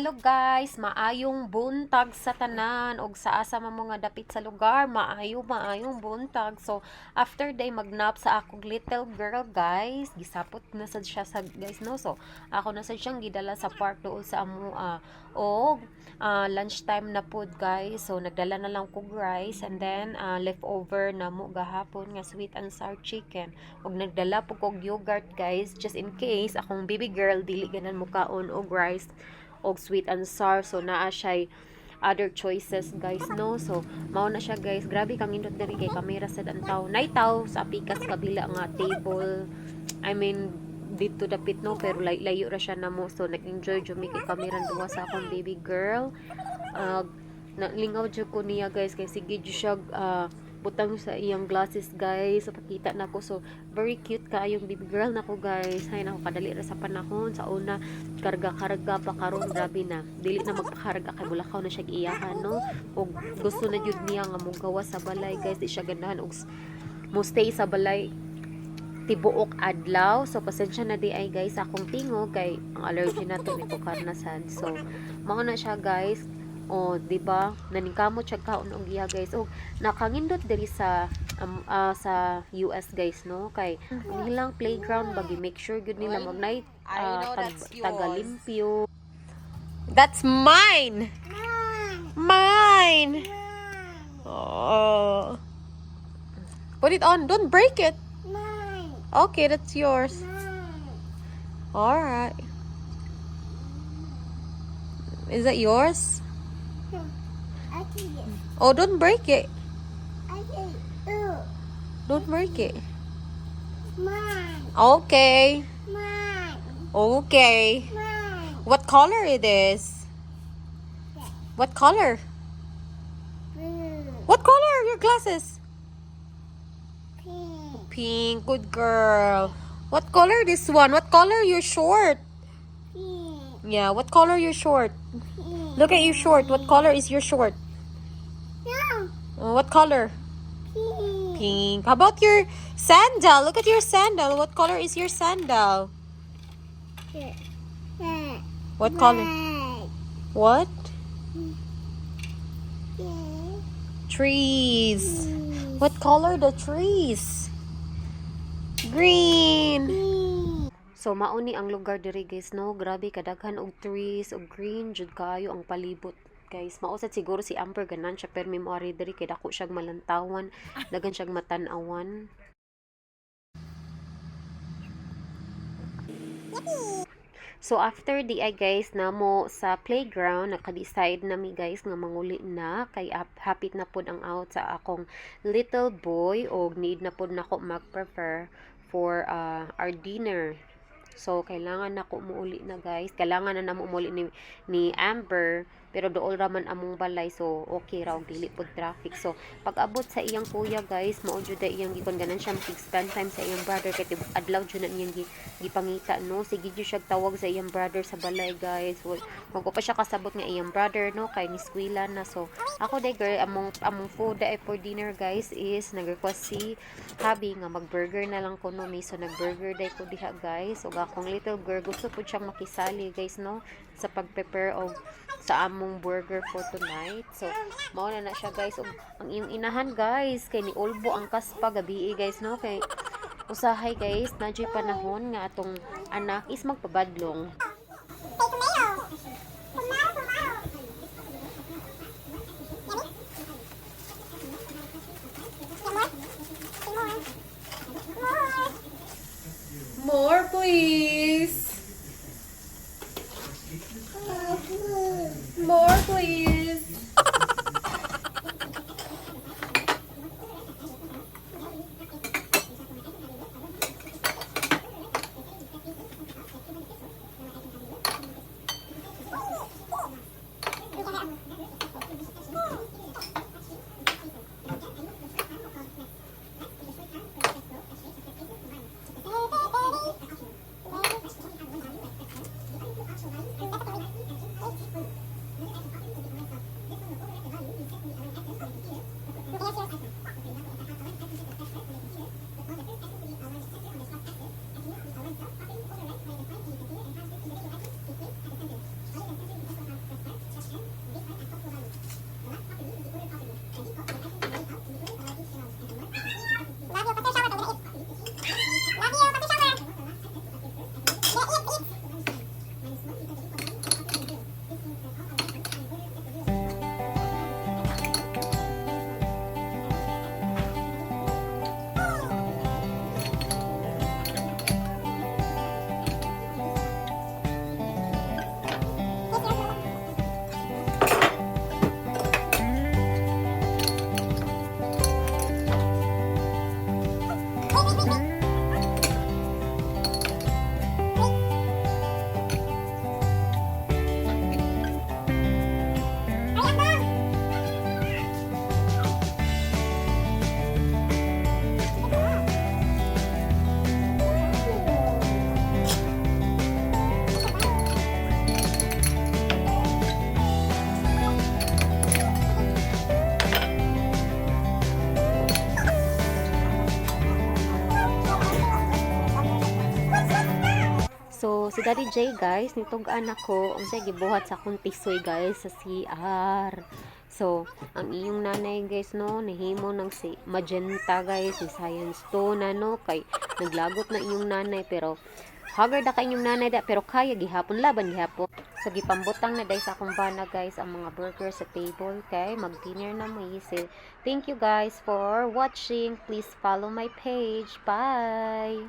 Hello guys, maayong buntag sa tanan og sa asa man mo nga dapit sa lugar, maayong buntag. So after day magnap sa akong little girl guys, gisapot na sad siya sa guys no. So ako na sad siyang gidala sa park dool sa amo og lunchtime na pod guys. So nagdala na lang ko rice and then leftover na mo gahapon nga sweet and sour chicken. Og nagdala po kog yogurt guys just in case akong baby girl dili ganan mo kaon og rice og sweet and sour. So naa siya other choices guys no. So mao na siya guys, grabe kang indot diri kay kamera sad ang taw naitaw sa pikas kabila nga table, I mean dito dapit no, pero layo ra siya namo. So nag-enjoy jud mi kay kamera duwa sa akong baby girl. Nalingaw jud ko niya guys kay sige jud siya butang sa iyang glasses guys. So pakita na ko, so very cute kaayong baby girl nako guys. Hay nako kadali ra sa panahon sa una karga-karga pa karon, grabe na dili na magpakarga kay bulakaw na siya iyahan no. Og gusto na jud niya nga mogawa sa balay guys, di siya ganahan og mo stay sa balay tibuok adlaw. So pasensya na di ay guys akong tingog kay ang allergy na to ni Pukarnasan. So mao na siya guys. O, di ba? Naningkamot siya kaon og iya guys. Og nakangindot diri sa US guys no. Kay ang ilang playground bagi make sure good nila mag-night tagalimpyo. That's mine. Mine. Oh. Put it on. Don't break it. Okay, that's yours. All right. Is that yours? Oh, don't break it. Don't break it. Okay. Okay. What color it is? What color? What color are your glasses? Pink. Good girl. What color this one? What color your short? Yeah, what color your short? Look at your short. What color is your short? What color? Pink. How about your sandal? Look at your sandal. What color is your sandal? What color? What? Trees. What color the trees? Green. So mauni ang lugar diri guys no. Grabe kadaghan og trees og green jud kaayo ang palibot guys. Mausad siguro si Amber ganan siya pero memory diri kay dako siyang malantawan, dagan siyang matan-awan. So after di ay guys namo sa playground, naka-decide na mi guys nga manguli na kay hapit na pod ang out sa akong little boy og need na pod nako mag-prepare for our dinner. So kailangan nako muuli na guys. Kailangan na namo muuli ni Amber pero dool raman among balay, so okay ra og dili pod traffic. So pag abot sa iyang kuya guys, mao jud iyang gikon ganan siyang spend time sa iyang brother kay adlaw jud na niyang gipangita no. Sige jud siya tawag sa iyang brother sa balay guys. Magko pa siya kasabot nga iyang brother no kay ni eskwela na. So ako day girl among food ay for dinner guys is nag-request si Habi nga mag-burger na lang ko no mi. So nag-burger day ko diha guys. Og akong little girl gusto pud siyang makisali guys no sa pag-prepare og sa among burger for tonight. So mao na siya guys. Og ang iyong inahan guys kay ni Olbo ang kaspa gabi guys no kay usahay guys nadyoy panahon nga atong anak is magpabadlong. More please. More please. Si Daddy J guys, nitong anak ko, ang siya gibuhat sa akong tisoy guys sa CR. So, ang iyong nanay guys no, nahimo ng si magenta guys, ni science to na no, kay naglagot na iyong nanay pero haggard na kay inyong nanay da, pero kaya gihapon laban gihapon. So gipambutang na dahil sa akong bana guys ang mga burger sa table kay mag-dinner na mo isip. Thank you guys for watching. Please follow my page. Bye!